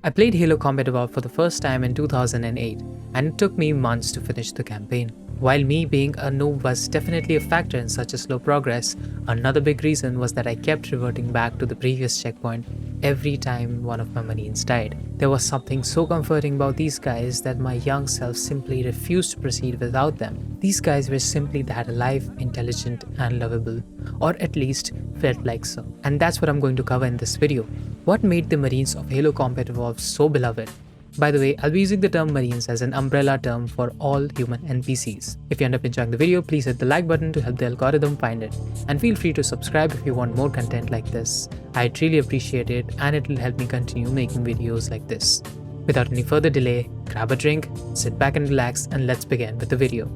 I played Halo Combat Evolved for the first time in 2008, and it took me months to finish the campaign. While me being a noob was definitely a factor in such a slow progress, another big reason was that I kept reverting back to the previous checkpoint every time one of my marines died. There was something so comforting about these guys that my young self simply refused to proceed without them. These guys were simply that alive, intelligent, and lovable, or at least felt like so. And that's what I'm going to cover in this video. What made the Marines of Halo Combat Evolved so beloved? By the way, I'll be using the term Marines as an umbrella term for all human NPCs. If you end up enjoying the video, please hit the like button to help the algorithm find it. And feel free to subscribe if you want more content like this. I'd really appreciate it, and it will help me continue making videos like this. Without any further delay, grab a drink, sit back and relax, and let's begin with the video.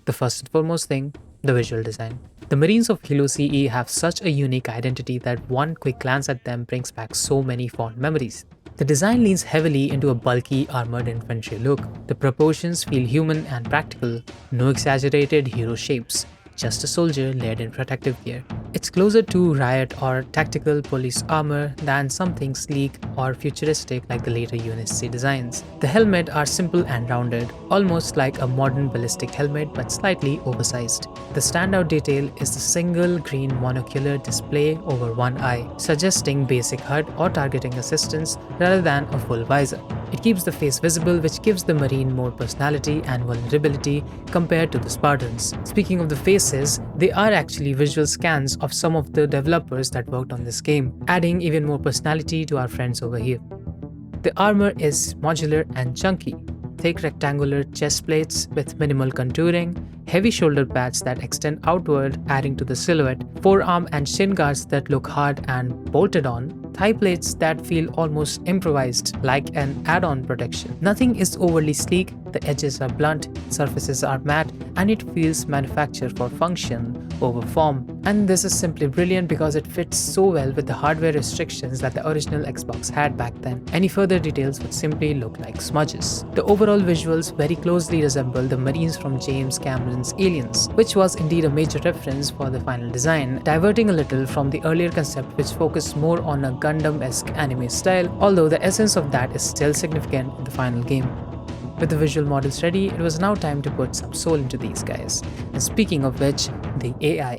The first and foremost thing, the visual design. The Marines of Halo CE have such a unique identity that one quick glance at them brings back so many fond memories. The design leans heavily into a bulky armored infantry look. The proportions feel human and practical, no exaggerated hero shapes, just a soldier layered in protective gear. It's closer to riot or tactical police armor than something sleek or futuristic like the later UNSC designs. The helmet are simple and rounded, almost like a modern ballistic helmet but slightly oversized. The standout detail is the single green monocular display over one eye, suggesting basic HUD or targeting assistance rather than a full visor. It keeps the face visible, which gives the Marine more personality and vulnerability compared to the Spartans. Speaking of the faces, they are actually visual scans of some of the developers that worked on this game, adding even more personality to our friends over here. The armor is modular and chunky. Thick rectangular chest plates with minimal contouring, heavy shoulder pads that extend outward adding to the silhouette, forearm and shin guards that look hard and bolted on, thigh plates that feel almost improvised like an add-on protection. Nothing is overly sleek, the edges are blunt, surfaces are matte, and it feels manufactured for function over form. And this is simply brilliant because it fits so well with the hardware restrictions that the original Xbox had back then. Any further details would simply look like smudges. The overall visuals very closely resemble the Marines from James Cameron's Aliens, which was indeed a major reference for the final design, diverting a little from the earlier concept which focused more on a Gundam-esque anime style, although the essence of that is still significant in the final game. With the visual models ready, it was now time to put some soul into these guys. And speaking of which, the AI.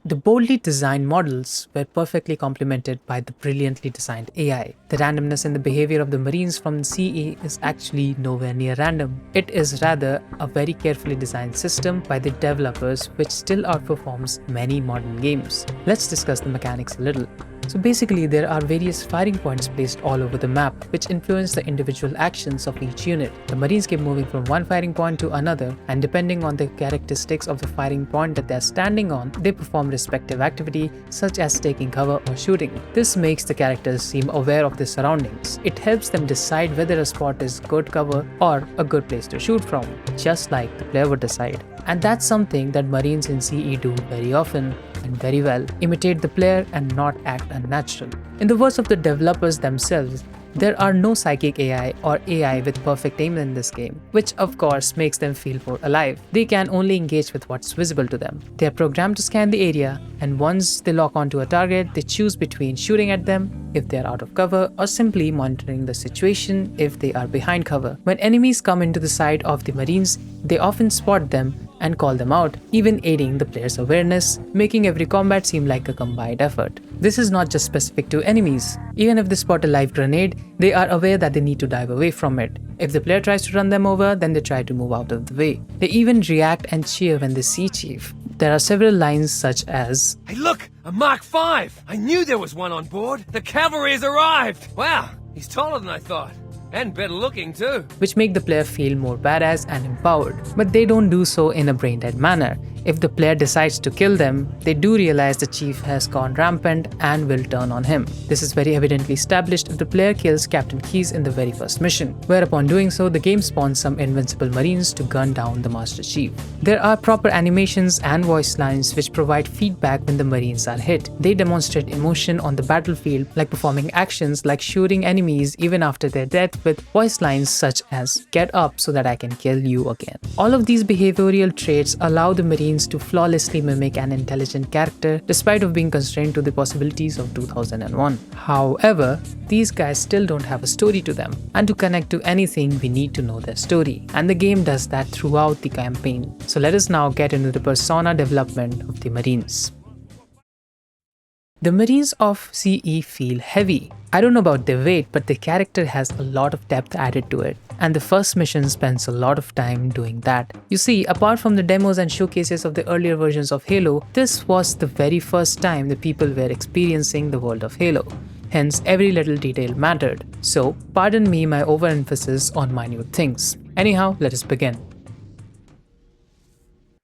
The boldly designed models were perfectly complemented by the brilliantly designed AI. The randomness in the behavior of the Marines from CE is actually nowhere near random. It is rather a very carefully designed system by the developers which still outperforms many modern games. Let's discuss the mechanics a little. So basically, there are various firing points placed all over the map, which influence the individual actions of each unit. The Marines keep moving from one firing point to another, and depending on the characteristics of the firing point that they are standing on, they perform respective activity such as taking cover or shooting. This makes the characters seem aware of their surroundings. It helps them decide whether a spot is good cover or a good place to shoot from, just like the player would decide. And that's something that Marines in CE do very often and very well, imitate the player and not act unnatural. In the words of the developers themselves, there are no psychic AI or AI with perfect aim in this game, which of course makes them feel more alive. They can only engage with what's visible to them. They are programmed to scan the area, and once they lock onto a target, they choose between shooting at them if they are out of cover or simply monitoring the situation if they are behind cover. When enemies come into the sight of the Marines, they often spot them and call them out, even aiding the player's awareness, making every combat seem like a combined effort. This is not just specific to enemies. Even if they spot a live grenade, they are aware that they need to dive away from it. If the player tries to run them over, then they try to move out of the way. They even react and cheer when they see Chief. There are several lines such as, "Hey look, a Mark V! I knew there was one on board! The cavalry has arrived! Wow, he's taller than I thought. And better looking too." which make the player feel more badass and empowered. But they don't do so in a brain-dead manner. If the player decides to kill them, they do realize the chief has gone rampant and will turn on him. This is very evidently established if the player kills Captain Keyes in the very first mission, where upon doing so, the game spawns some invincible marines to gun down the Master Chief. There are proper animations and voice lines which provide feedback when the marines are hit. They demonstrate emotion on the battlefield, like performing actions like shooting enemies even after their death with voice lines such as "Get up so that I can kill you again." All of these behavioral traits allow the marines Marines to flawlessly mimic an intelligent character despite of being constrained to the possibilities of 2001. However, these guys still don't have a story to them, and to connect to anything we need to know their story, and the game does that throughout the campaign. So let us now get into the persona development of the Marines. The Marines of CE feel heavy. I don't know about their weight, but the character has a lot of depth added to it, and the first mission spends a lot of time doing that. You see, apart from the demos and showcases of the earlier versions of Halo, this was the very first time the people were experiencing the world of Halo. Hence, every little detail mattered. So, pardon me my overemphasis on minute things. Anyhow, let us begin.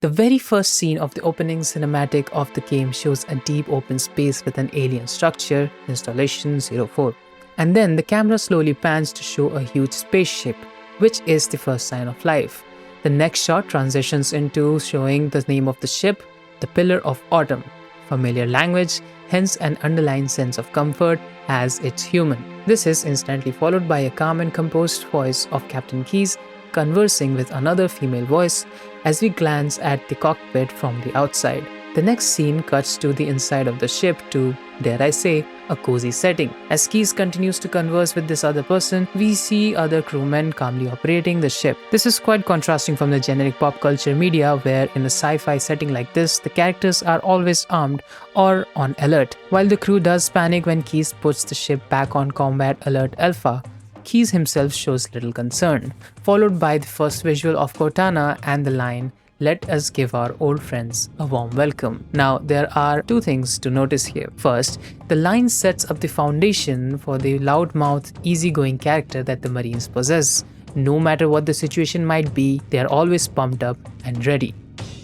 The very first scene of the opening cinematic of the game shows a deep open space with an alien structure, Installation 04. And then the camera slowly pans to show a huge spaceship, which is the first sign of life. The next shot transitions into showing the name of the ship, the Pillar of Autumn. Familiar language, hence an underlying sense of comfort as it's human. This is instantly followed by a calm and composed voice of Captain Keyes conversing with another female voice as we glance at the cockpit from the outside. The next scene cuts to the inside of the ship to, dare I say, a cozy setting. As Keyes continues to converse with this other person, we see other crewmen calmly operating the ship. This is quite contrasting from the generic pop culture media where in a sci-fi setting like this, the characters are always armed or on alert. While the crew does panic when Keyes puts the ship back on combat alert alpha, Keyes himself shows little concern, followed by the first visual of Cortana and the line, "Let us give our old friends a warm welcome." Now, there are two things to notice here. First, the line sets up the foundation for the loudmouth, easygoing character that the Marines possess. No matter what the situation might be, they are always pumped up and ready.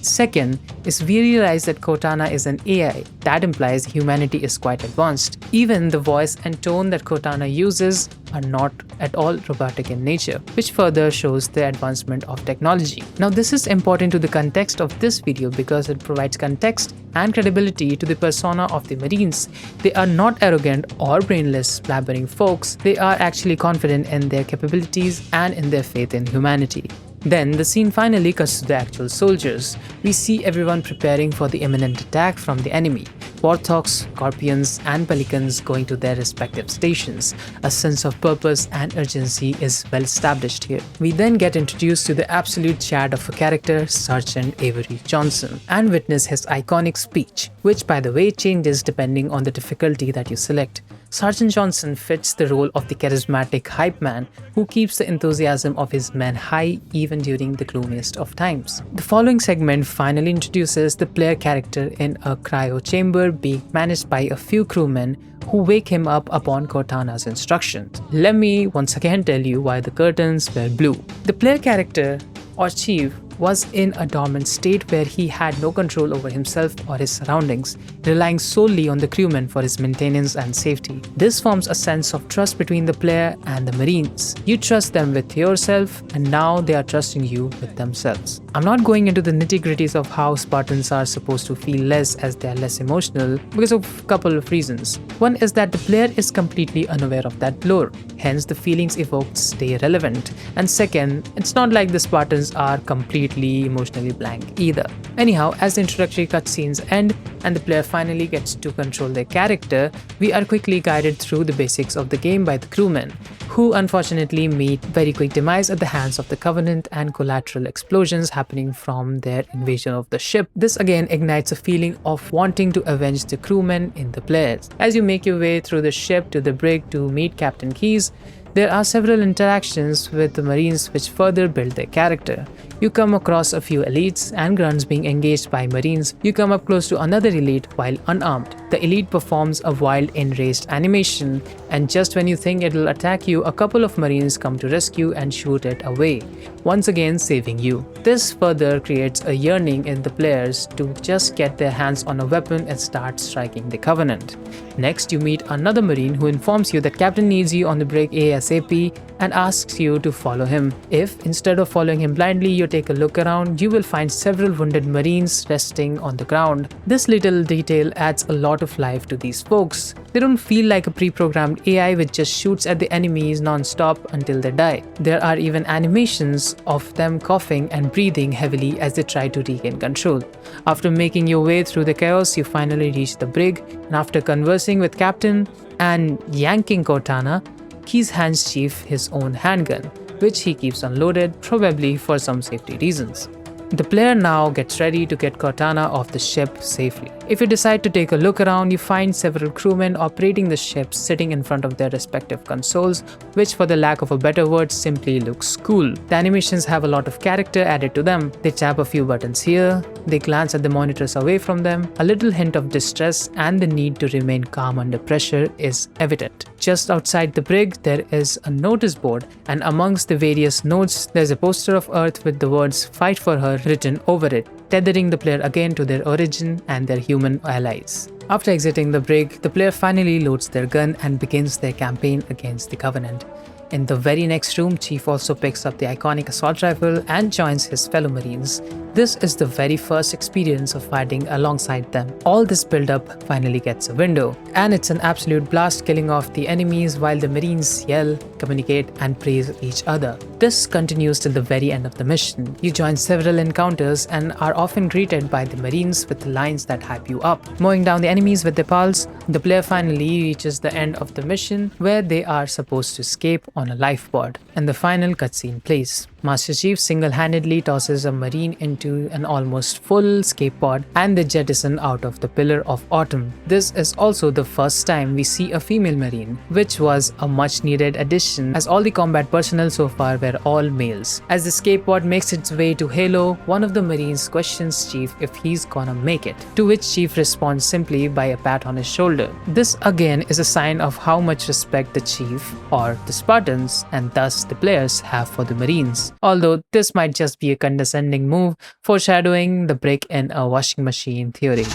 Second is we realize that Cortana is an AI. That implies humanity is quite advanced. Even the voice and tone that Cortana uses are not at all robotic in nature, which further shows the advancement of technology. Now, this is important to the context of this video because it provides context and credibility to the persona of the Marines. They are not arrogant or brainless, blabbering folks. They are actually confident in their capabilities and in their faith in humanity. Then the scene finally cuts to the actual soldiers. We see everyone preparing for the imminent attack from the enemy. Warthogs, Scorpions, and Pelicans going to their respective stations. A sense of purpose and urgency is well established here. We then get introduced to the absolute chad of a character, Sergeant Avery Johnson, and witness his iconic speech, which by the way changes depending on the difficulty that you select. Sergeant Johnson fits the role of the charismatic hype man who keeps the enthusiasm of his men high even during the gloomiest of times. The following segment finally introduces the player character in a cryo chamber being managed by a few crewmen who wake him up upon Cortana's instructions. Let me once again tell you why the curtains were blue. The player character, or chief, was in a dormant state where he had no control over himself or his surroundings, relying solely on the crewmen for his maintenance and safety. This forms a sense of trust between the player and the Marines. You trust them with yourself, and now they are trusting you with themselves. I'm not going into the nitty-gritties of how Spartans are supposed to feel less as they are less emotional because of a couple of reasons. One is that the player is completely unaware of that lore, hence the feelings evoked stay relevant. And second, it's not like the Spartans are completely emotionally blank either. Anyhow, as the introductory cutscenes end and the player finally gets to control their character, we are quickly guided through the basics of the game by the crewmen, who unfortunately meet very quick demise at the hands of the Covenant and collateral explosions happening from their invasion of the ship. This again ignites a feeling of wanting to avenge the crewmen in the players. As you make your way through the ship to the brig to meet Captain Keyes, there are several interactions with the Marines which further build their character. You come across a few elites and grunts being engaged by Marines. You come up close to another elite while unarmed. The elite performs a wild enraged animation, and just when you think it'll attack you, a couple of Marines come to rescue and shoot it away, once again saving you. This further creates a yearning in the players to just get their hands on a weapon and start striking the Covenant. Next, you meet another Marine who informs you that Captain needs you on the brig ASAP ASAP and asks you to follow him. If, instead of following him blindly, you take a look around, you will find several wounded Marines resting on the ground. This little detail adds a lot of life to these folks. They don't feel like a pre-programmed AI which just shoots at the enemies non-stop until they die. There are even animations of them coughing and breathing heavily as they try to regain control. After making your way through the chaos, you finally reach the brig, and after conversing with Captain and yanking Cortana, Keyes hands Chief his own handgun, which he keeps unloaded, probably for some safety reasons. The player now gets ready to get Cortana off the ship safely. If you decide to take a look around, you find several crewmen operating the ship sitting in front of their respective consoles, which for the lack of a better word simply looks cool. The animations have a lot of character added to them. They tap a few buttons here, they glance at the monitors away from them, a little hint of distress and the need to remain calm under pressure is evident. Just outside the brig, there is a notice board, and amongst the various notes, there's a poster of Earth with the words "Fight for her" written over it, tethering the player again to their origin and their human allies. After exiting the brig, the player finally loads their gun and begins their campaign against the Covenant. In the very next room, Chief also picks up the iconic assault rifle and joins his fellow Marines. This is the very first experience of fighting alongside them. All this build-up finally gets a window, and it's an absolute blast killing off the enemies while the Marines yell, communicate, and praise each other. This continues till the very end of the mission. You join several encounters and are often greeted by the Marines with lines that hype you up. Mowing down the enemies with their pulse, the player finally reaches the end of the mission where they are supposed to escape on a lifeboat, and the final cutscene plays. Master Chief single-handedly tosses a Marine into an almost full escape pod and they jettison out of the Pillar of Autumn. This is also the first time we see a female Marine, which was a much-needed addition as all the combat personnel so far were all males. As the escape pod makes its way to Halo, one of the Marines questions Chief if he's gonna make it, to which Chief responds simply by a pat on his shoulder. This again is a sign of how much respect the Chief, or the Spartans, and thus the players have for the Marines. Although this might just be a condescending move, foreshadowing the break in a washing machine theory.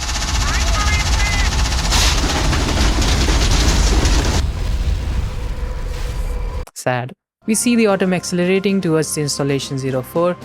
Sad. We see the Autumn accelerating towards the installation 04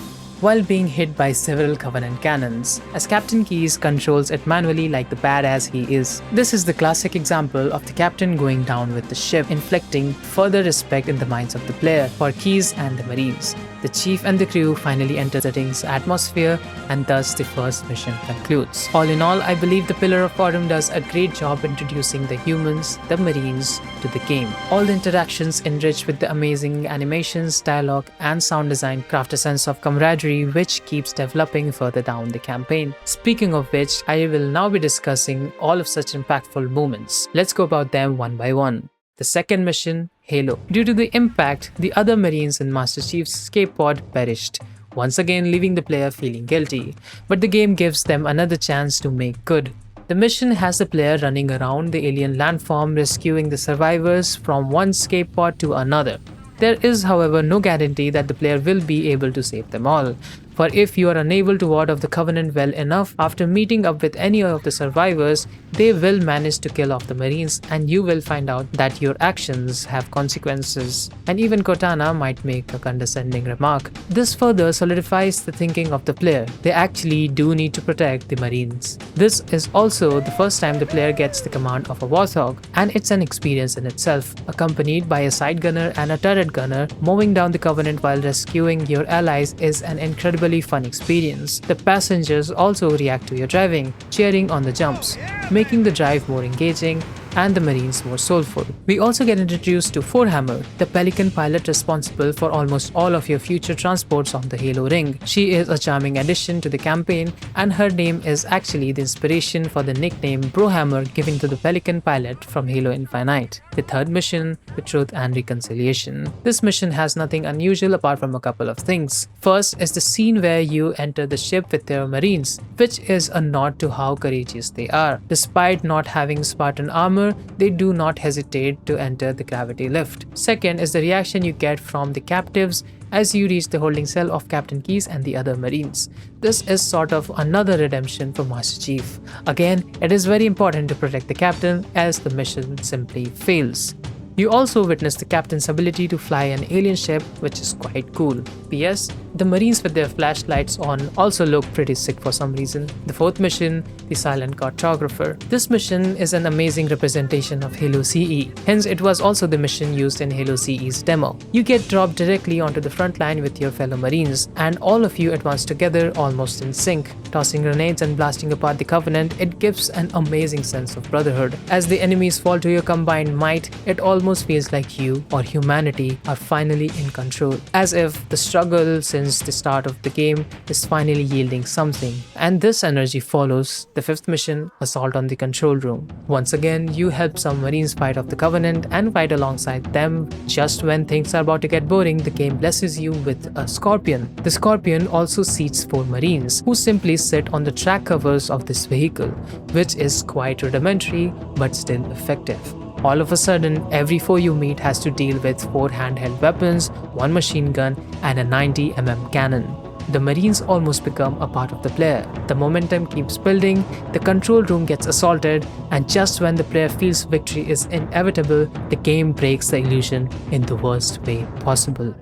while being hit by several Covenant cannons, as Captain Keyes controls it manually like the badass he is. This is the classic example of the captain going down with the ship, inflicting further respect in the minds of the player for Keyes and the Marines. The Chief and the crew finally enter the ring's atmosphere, and thus the first mission concludes. All in all, I believe the Pillar of Autumn does a great job introducing the humans, the Marines, to the game. All the interactions enriched with the amazing animations, dialogue, and sound design craft a sense of camaraderie which keeps developing further down the campaign. Speaking of which, I will now be discussing all of such impactful moments. Let's go about them one by one. The second mission, Halo. Due to the impact, the other Marines in Master Chief's escape pod perished, once again leaving the player feeling guilty. But the game gives them another chance to make good. The mission has the player running around the alien landform rescuing the survivors from one escape pod to another. There is, however, no guarantee that the player will be able to save them all. For if you are unable to ward off the Covenant well enough, after meeting up with any of the survivors, they will manage to kill off the Marines and you will find out that your actions have consequences. And even Cortana might make a condescending remark. This further solidifies the thinking of the player. They actually do need to protect the Marines. This is also the first time the player gets the command of a Warthog, and it's an experience in itself. Accompanied by a side gunner and a turret gunner, mowing down the Covenant while rescuing your allies is an incredible fun experience. The passengers also react to your driving, cheering on the jumps, making the drive more engaging and the Marines more soulful. We also get introduced to Forehammer, the Pelican pilot responsible for almost all of your future transports on the Halo ring. She is a charming addition to the campaign, and her name is actually the inspiration for the nickname Brohammer given to the Pelican pilot from Halo Infinite. The third mission, the Truth and Reconciliation. This mission has nothing unusual apart from a couple of things. First is the scene where you enter the ship with their Marines, which is a nod to how courageous they are. Despite not having Spartan armor, they do not hesitate to enter the gravity lift. Second is the reaction you get from the captives as you reach the holding cell of Captain Keyes and the other Marines. This is sort of another redemption for Master Chief. Again, it is very important to protect the captain, else the mission simply fails. You also witness the captain's ability to fly an alien ship, which is quite cool. P.S. The Marines with their flashlights on also look pretty sick for some reason. The fourth mission, the Silent Cartographer. This mission is an amazing representation of Halo CE. Hence, it was also the mission used in Halo CE's demo. You get dropped directly onto the front line with your fellow Marines, and all of you advance together almost in sync. Tossing grenades and blasting apart the Covenant, it gives an amazing sense of brotherhood. As the enemies fall to your combined might, it almost feels like you, or humanity, are finally in control. As if the struggle since the start of the game is finally yielding something. And this energy follows the fifth mission, Assault on the Control Room. Once again, you help some Marines fight off the Covenant and fight alongside them. Just when things are about to get boring, the game blesses you with a Scorpion. The Scorpion also seats 4 Marines, who simply sit on the track covers of this vehicle, which is quite rudimentary but still effective. All of a sudden, every foe you meet has to deal with 4 handheld weapons, 1 machine gun, and a 90mm cannon. The Marines almost become a part of the player. The momentum keeps building, the control room gets assaulted, and just when the player feels victory is inevitable, the game breaks the illusion in the worst way possible.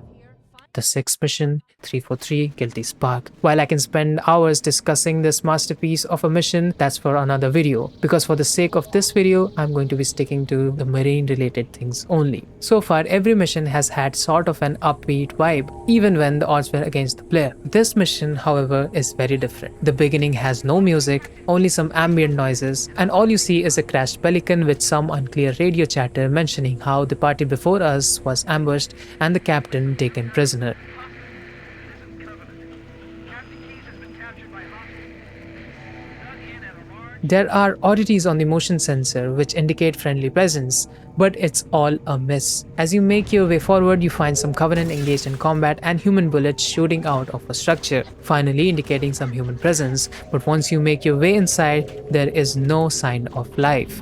The sixth mission, 343 Guilty Spark. While I can spend hours discussing this masterpiece of a mission, that's for another video, because for the sake of this video, I'm going to be sticking to the marine related things only. So far, every mission has had sort of an upbeat vibe, even when the odds were against the player. This mission, however, is very different. The beginning has no music, only some ambient noises, and all you see is a crashed Pelican with some unclear radio chatter mentioning how the party before us was ambushed and the captain taken prisoner. There are oddities on the motion sensor which indicate friendly presence, but it's all a miss. As you make your way forward, you find some Covenant engaged in combat and human bullets shooting out of a structure, finally indicating some human presence, but once you make your way inside, there is no sign of life.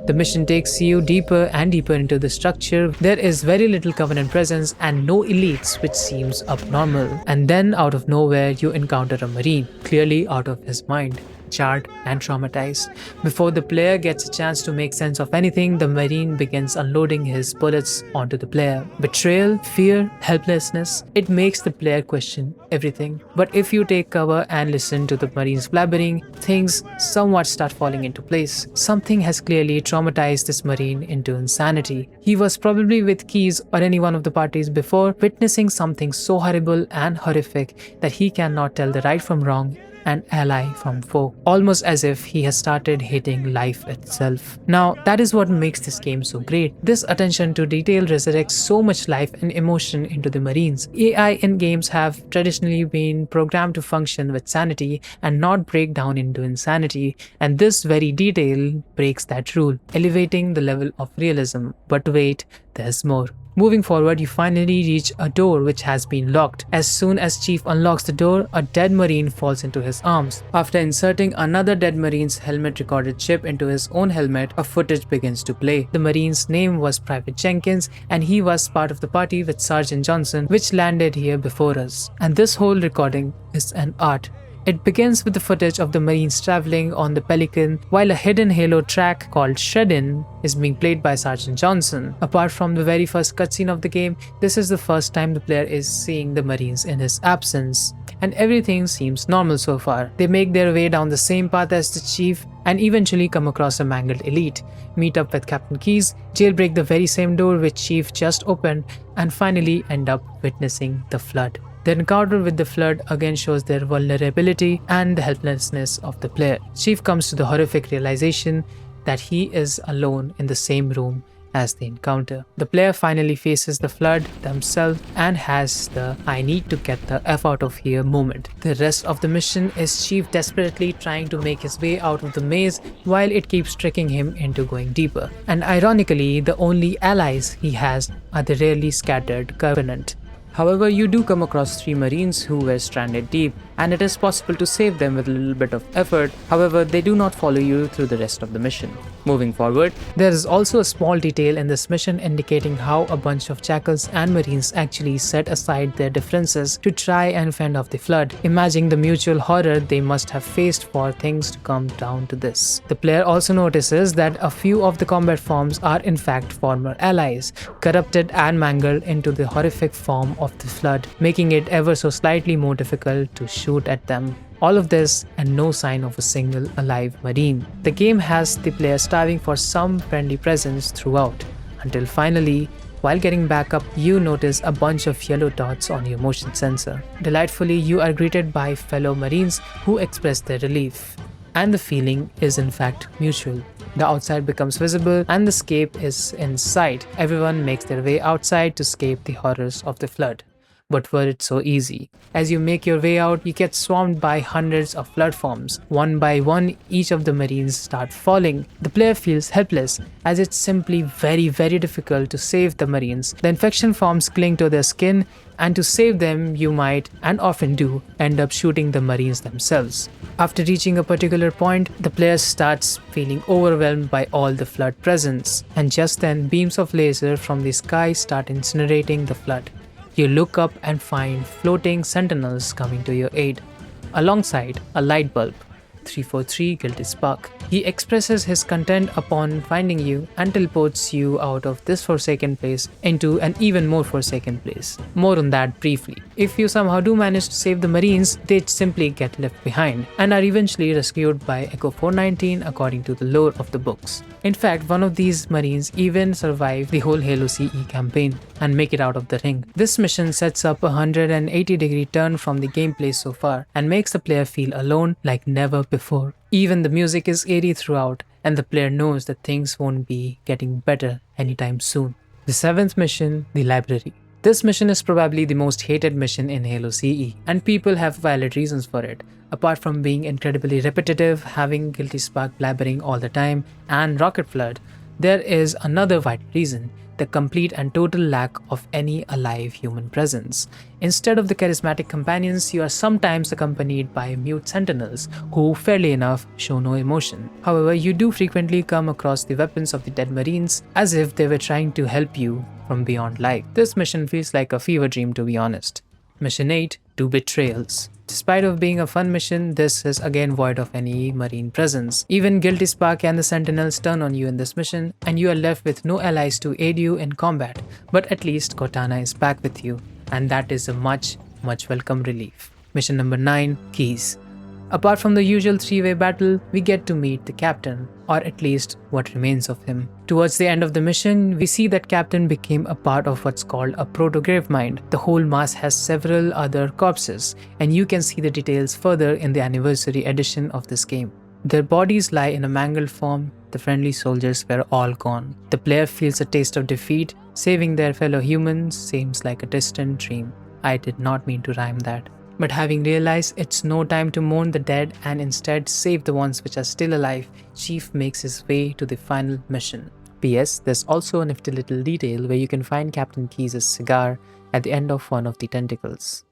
The mission takes you deeper and deeper into the structure. There is very little Covenant presence and no elites, which seems abnormal. And then out of nowhere you encounter a Marine, clearly out of his mind, charred and traumatized. Before the player gets a chance to make sense of anything, the Marine begins unloading his bullets onto the player. Betrayal, fear, helplessness, it makes the player question everything. But if you take cover and listen to the Marine's blabbering, things somewhat start falling into place. Something has clearly traumatized this Marine into insanity. He was probably with Keys or any one of the parties before, witnessing something so horrible and horrific that he cannot tell the right from wrong and ally from foe, almost as if he has started hating life itself. Now, that is what makes this game so great. This attention to detail resurrects so much life and emotion into the Marines. AI in games have traditionally been programmed to function with sanity and not break down into insanity, and this very detail breaks that rule, elevating the level of realism. But wait, there's more. Moving forward, you finally reach a door which has been locked. As soon as Chief unlocks the door, a dead Marine falls into his arms. After inserting another dead Marine's helmet recorded chip into his own helmet, a footage begins to play. The Marine's name was Private Jenkins, and he was part of the party with Sergeant Johnson, which landed here before us. And this whole recording is an art. It begins with the footage of the Marines traveling on the Pelican, while a hidden Halo track called Shreddin is being played by Sergeant Johnson. Apart from the very first cutscene of the game, this is the first time the player is seeing the Marines in his absence. And everything seems normal so far. They make their way down the same path as the Chief and eventually come across a mangled elite, meet up with Captain Keys, jailbreak the very same door which Chief just opened, and finally end up witnessing the Flood. The encounter with the Flood again shows their vulnerability and the helplessness of the player. Chief comes to the horrific realization that he is alone in the same room as the encounter. The player finally faces the Flood themselves and has the "I need to get the F out of here" moment. The rest of the mission is Chief desperately trying to make his way out of the maze while it keeps tricking him into going deeper. And ironically, the only allies he has are the rarely scattered Covenant. However, you do come across 3 Marines who were stranded deep, and it is possible to save them with a little bit of effort. However, they do not follow you through the rest of the mission. Moving forward, there is also a small detail in this mission indicating how a bunch of jackals and marines actually set aside their differences to try and fend off the flood. Imagine the mutual horror they must have faced for things to come down to this. The player also notices that a few of the combat forms are in fact former allies, corrupted and mangled into the horrific form of the flood, making it ever so slightly more difficult to shoot at them. All of this and no sign of a single alive marine. The game has the player starving for some friendly presence throughout, until finally, while getting back up, you notice a bunch of yellow dots on your motion sensor. Delightfully, you are greeted by fellow marines who express their relief. And the feeling is in fact mutual. The outside becomes visible and the escape is in sight. Everyone makes their way outside to escape the horrors of the flood. But were it so easy? As you make your way out, you get swarmed by hundreds of flood forms. One by one, each of the marines start falling. The player feels helpless, as it's simply very difficult to save the marines. The infection forms cling to their skin, and to save them, you might, and often do, end up shooting the marines themselves. After reaching a particular point, the player starts feeling overwhelmed by all the flood presence, and just then, beams of laser from the sky start incinerating the flood. You look up and find floating sentinels coming to your aid, alongside a light bulb. 343 Guilty Spark. He expresses his content upon finding you and teleports you out of this forsaken place into an even more forsaken place. More on that briefly. If you somehow do manage to save the marines, they simply get left behind and are eventually rescued by Echo 419 according to the lore of the books. In fact, one of these marines even survive the whole Halo CE campaign and make it out of the ring. This mission sets up a 180-degree turn from the gameplay so far and makes the player feel alone like never before. Even the music is eerie throughout, and the player knows that things won't be getting better anytime soon. The 7th mission, the library. This mission is probably the most hated mission in Halo CE, and people have valid reasons for it. Apart from being incredibly repetitive, having Guilty Spark blabbering all the time, and rocket flood, there is another vital reason: the complete and total lack of any alive human presence. Instead of the charismatic companions, you are sometimes accompanied by mute sentinels who, fairly enough, show no emotion. However, you do frequently come across the weapons of the dead marines as if they were trying to help you from beyond life. This mission feels like a fever dream, to be honest. Mission 8, to Betrayals. Despite of being a fun mission, this is again void of any marine presence. Even Guilty Spark and the Sentinels turn on you in this mission, and you are left with no allies to aid you in combat. But at least Cortana is back with you, and that is a much welcome relief. Mission number 9, Keys. Apart from the usual 3-way battle, we get to meet the captain, or at least what remains of him. Towards the end of the mission, we see that captain became a part of what's called a proto-grave mind. The whole mass has several other corpses, and you can see the details further in the anniversary edition of this game. Their bodies lie in a mangled form. The friendly soldiers were all gone. The player feels a taste of defeat. Saving their fellow humans seems like a distant dream. I did not mean to rhyme that. But having realized it's no time to mourn the dead and instead save the ones which are still alive, Chief makes his way to the final mission. P.S. There's also a nifty little detail where you can find Captain Keyes' cigar at the end of one of the tentacles.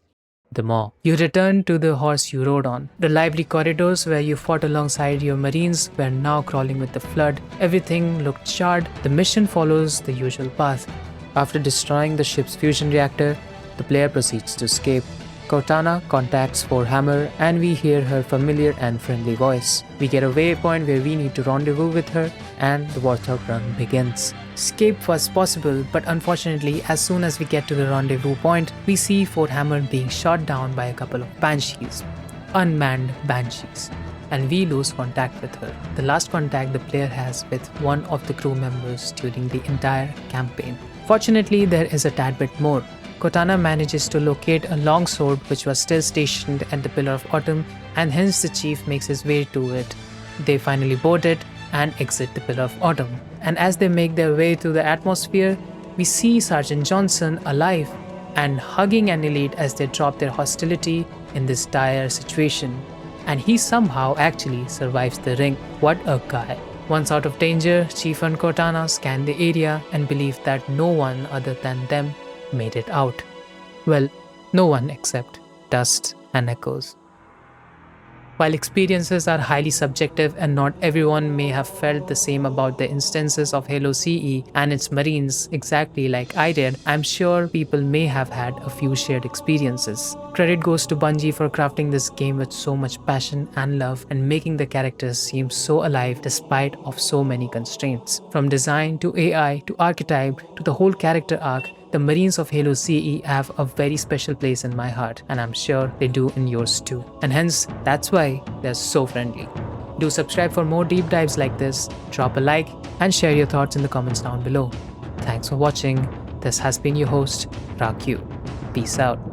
The Maw. You return to the horse you rode on. The lively corridors where you fought alongside your marines were now crawling with the flood. Everything looked charred. The mission follows the usual path. After destroying the ship's fusion reactor, the player proceeds to escape. Cortana contacts Forehammer and we hear her familiar and friendly voice. We get a waypoint where we need to rendezvous with her and the Warthog run begins. Escape was possible, but unfortunately as soon as we get to the rendezvous point, we see Forehammer being shot down by a couple of Banshees. Unmanned Banshees. And we lose contact with her. The last contact the player has with one of the crew members during the entire campaign. Fortunately, there is a tad bit more. Cortana manages to locate a longsword which was still stationed at the Pillar of Autumn, and hence the chief makes his way to it. They finally board it and exit the Pillar of Autumn. And as they make their way through the atmosphere, we see Sergeant Johnson alive and hugging an elite as they drop their hostility in this dire situation. And he somehow actually survives the ring. What a guy. Once out of danger, Chief and Cortana scan the area and believe that no one other than them made it out. Well, no one except dust and echoes. While experiences are highly subjective and not everyone may have felt the same about the instances of Halo CE and its Marines exactly like I did, I'm sure people may have had a few shared experiences. Credit goes to Bungie for crafting this game with so much passion and love and making the characters seem so alive despite of so many constraints. From design to AI to archetype to the whole character arc, the Marines of Halo CE have a very special place in my heart, and I'm sure they do in yours too. And hence, that's why they're so friendly. Do subscribe for more deep dives like this, drop a like, and share your thoughts in the comments down below. Thanks for watching. This has been your host, Rah-Q. Peace out.